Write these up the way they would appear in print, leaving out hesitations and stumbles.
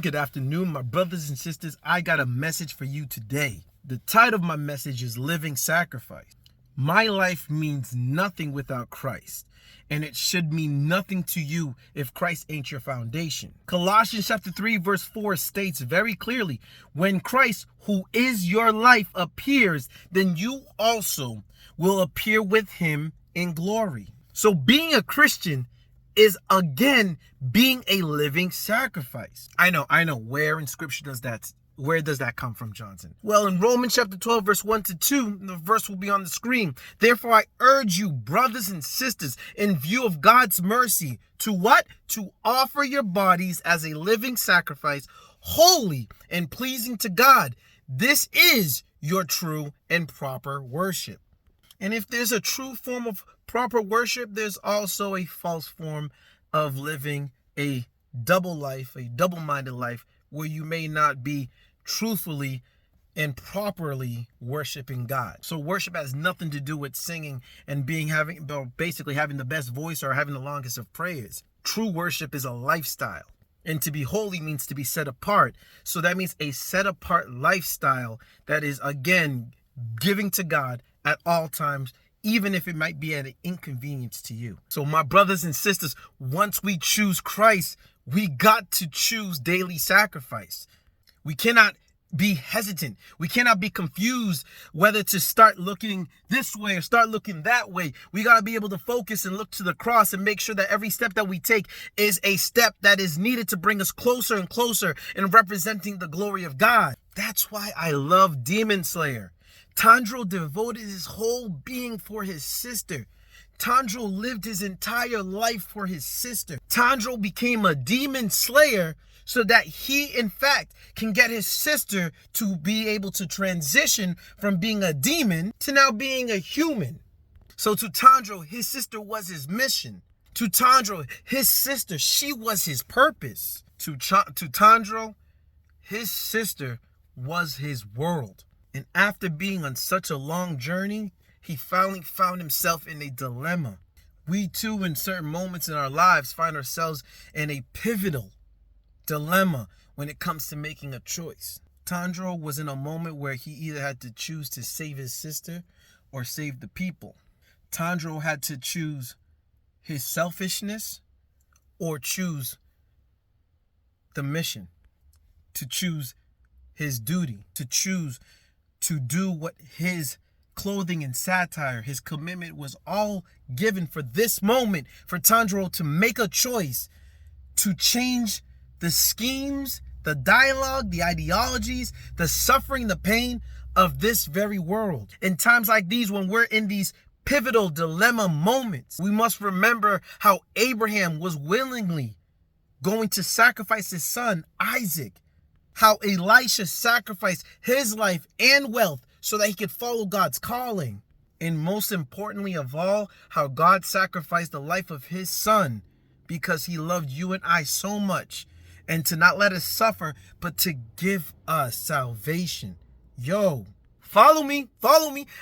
Good afternoon, my brothers and sisters. I got a message for you today. The title of my message is Living Sacrifice. My life means nothing without Christ, and it should mean nothing to you if Christ ain't your foundation. Colossians chapter 3 verse 4 states very clearly, when Christ, who is your life, appears, then you also will appear with him in glory. So being a Christian is again being a living sacrifice. I know. Where in scripture does that? Where does that come from, Johnson? Well, in Romans chapter 12, verse 1-2, the verse will be on the screen. Therefore, I urge you, brothers and sisters, in view of God's mercy, to what? To offer your bodies as a living sacrifice, holy and pleasing to God. This is your true and proper worship. And if there's a true form of proper worship, there's also a false form of living a double life, a double-minded life, where you may not be truthfully and properly worshiping God. So worship has nothing to do with singing and basically having the best voice or having the longest of prayers. True worship is a lifestyle. And to be holy means to be set apart. So that means a set apart lifestyle that is, again, giving to God at all times, even if it might be at an inconvenience to you. So my brothers and sisters, once we choose Christ, we got to choose daily sacrifice. We cannot be hesitant. We cannot be confused whether to start looking this way or start looking that way. We got to be able to focus and look to the cross and make sure that every step that we take is a step that is needed to bring us closer and closer in representing the glory of God. That's why I love Demon Slayer. Tanjiro devoted his whole being for his sister. Tanjiro lived his entire life for his sister. Tanjiro became a demon slayer so that he, in fact, can get his sister to be able to transition from being a demon to now being a human. So to Tanjiro, his sister was his mission. To Tanjiro, his sister, she was his purpose. To Tanjiro, his sister was his world. And after being on such a long journey, he finally found himself in a dilemma. We too, in certain moments in our lives, find ourselves in a pivotal dilemma when it comes to making a choice. Tanjiro was in a moment where he either had to choose to save his sister or save the people. Tanjiro had to choose his selfishness or choose the mission, to choose his duty, to choose to do what his clothing and satire, his commitment was all given for this moment, for Tanjiro to make a choice to change the schemes, the dialogue, the ideologies, the suffering, the pain of this very world. In times like these, when we're in these pivotal dilemma moments, we must remember how Abraham was willingly going to sacrifice his son, Isaac. How Elisha sacrificed his life and wealth so that he could follow God's calling. And most importantly of all, how God sacrificed the life of his son because he loved you and I so much, and to not let us suffer, but to give us salvation. Yo, follow me.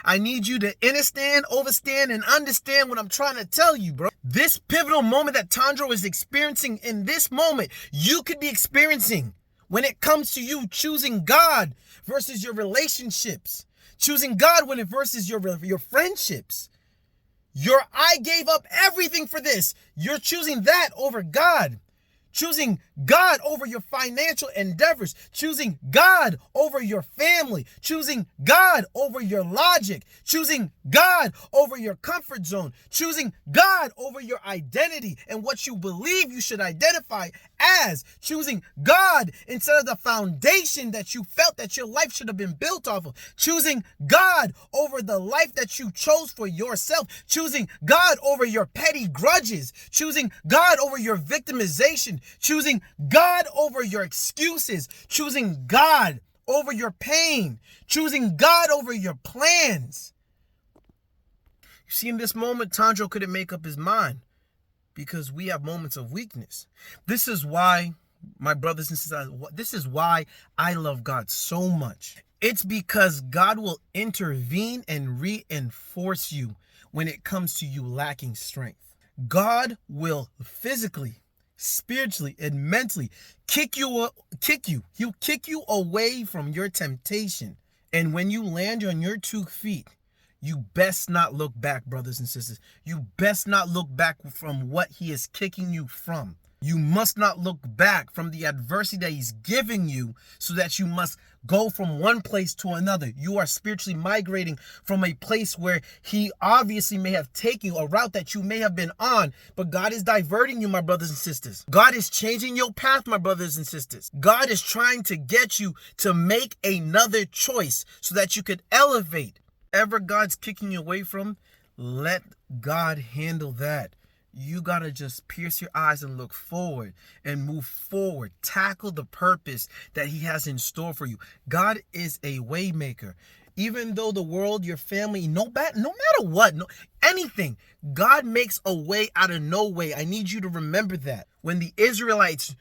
I need you to understand, overstand, and understand what I'm trying to tell you, bro. This pivotal moment that Tanjiro is experiencing in this moment, you could be experiencing. When it comes to you choosing God versus your relationships, choosing God when it versus your friendships, I gave up everything for this. You're choosing that over God. Choosing God over your financial endeavors, choosing God over your family, choosing God over your logic, choosing God over your comfort zone, choosing God over your identity and what you believe you should identify as, choosing God instead of the foundation that you felt that your life should have been built off of, choosing God over the life that you chose for yourself, choosing God over your petty grudges, choosing God over your victimization, choosing God over your excuses, choosing God over your pain, choosing God over your plans. You see, in this moment, Tanjiro couldn't make up his mind because we have moments of weakness. This is why, my brothers and sisters, this is why I love God so much. It's because God will intervene and reinforce you when it comes to you lacking strength. God will physically spiritually and mentally. He'll kick you away from your temptation. And when you land on your 2 feet, you best not look back, brothers and sisters. You best not look back from what he is kicking you from. You must not look back from the adversity that he's giving you, so that you must go from one place to another. You are spiritually migrating from a place where he obviously may have taken you, a route that you may have been on, but God is diverting you, my brothers and sisters. God is changing your path, my brothers and sisters. God is trying to get you to make another choice so that you could elevate. Whatever God's kicking you away from, let God handle that. You got to just pierce your eyes and look forward and move forward. Tackle the purpose that he has in store for you. God is a way maker. Even though the world, your family, no matter what, anything, God makes a way out of no way. I need you to remember that. When the Israelites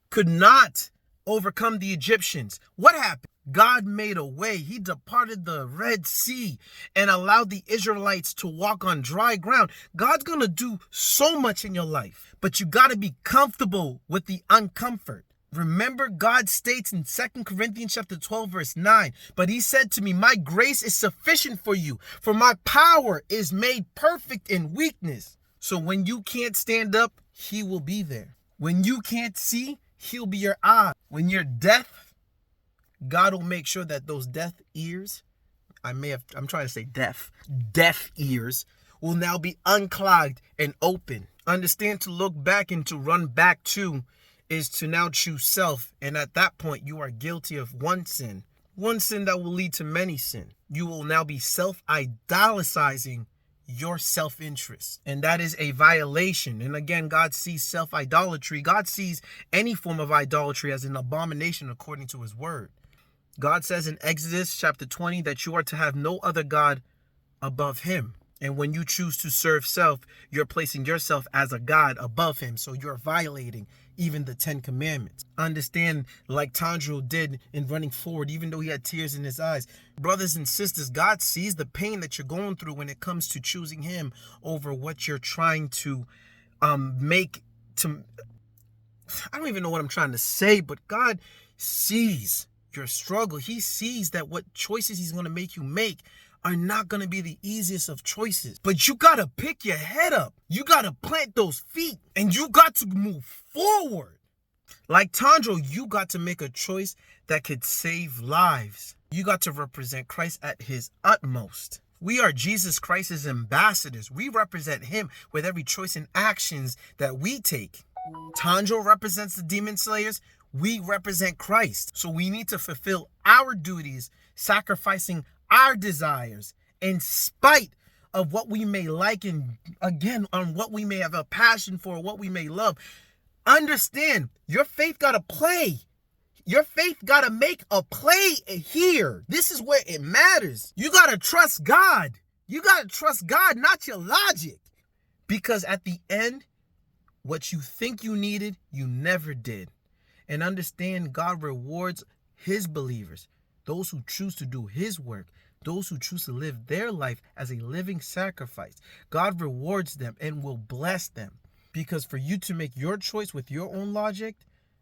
could not overcome the Egyptians, what happened? God made a way. He departed the Red Sea and allowed the Israelites to walk on dry ground. God's going to do so much in your life, but you got to be comfortable with the uncomfort. Remember, God states in 2 Corinthians chapter 12, verse 9, but he said to me, my grace is sufficient for you, for my power is made perfect in weakness. So when you can't stand up, he will be there. When you can't see, he'll be your eye. When you're deaf, God will make sure that those deaf ears, deaf ears will now be unclogged and open. Understand, to look back and to run back to is to now choose self. And at that point, you are guilty of one sin that will lead to many sin. You will now be self-idolatizing your self-interest. And that is a violation. And again, God sees self-idolatry. God sees any form of idolatry as an abomination according to his word. God says in Exodus chapter 20 that you are to have no other God above him. And when you choose to serve self, you're placing yourself as a God above him. So you're violating even the 10 commandments. Understand, like Tandro did in running forward, even though he had tears in his eyes. Brothers and sisters, God sees the pain that you're going through when it comes to choosing him over what you're trying to make to... I don't even know what I'm trying to say, but God sees your struggle. He sees that what choices he's going to make you make are not going to be the easiest of choices. But you got to pick your head up. You got to plant those feet and you got to move forward. Like Tandro, you got to make a choice that could save lives. You got to represent Christ at his utmost. We are Jesus Christ's ambassadors. We represent him with every choice and actions that we take. Tandro represents the demon slayers. We represent Christ. So we need to fulfill our duties, sacrificing our desires in spite of what we may like, and again, on what we may have a passion for, what we may love. Understand, your faith got to play. Your faith got to make a play here. This is where it matters. You got to trust God. You got to trust God, not your logic. Because at the end, what you think you needed, you never did. And understand, God rewards his believers, those who choose to do his work, those who choose to live their life as a living sacrifice. God rewards them and will bless them. Because for you to make your choice with your own logic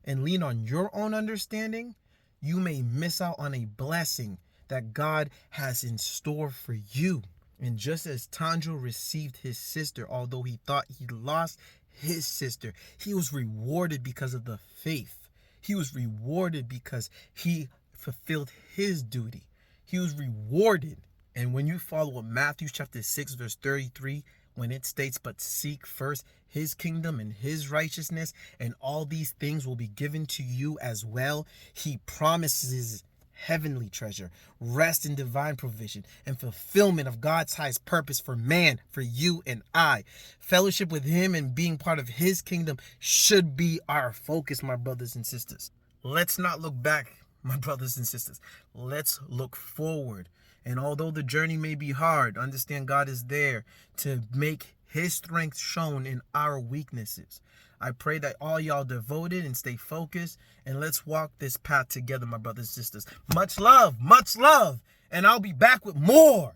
and lean on your own understanding, you may miss out on a blessing that God has in store for you. And just as Tandro received his sister, although he thought he lost his sister, he was rewarded because of the faith. He was rewarded because he fulfilled his duty. He was rewarded. And when you follow Matthew chapter 6, verse 33, when it states, but seek first his kingdom and his righteousness, and all these things will be given to you as well, he promises heavenly treasure, rest in divine provision, and fulfillment of God's highest purpose for man, for you and I. Fellowship with him and being part of his kingdom should be our focus, my brothers and sisters. Let's not look back, my brothers and sisters. Let's look forward. And although the journey may be hard, understand God is there to make his strength shown in our weaknesses. I pray that all y'all devoted and stay focused, and let's walk this path together, my brothers and sisters. Much love, and I'll be back with more.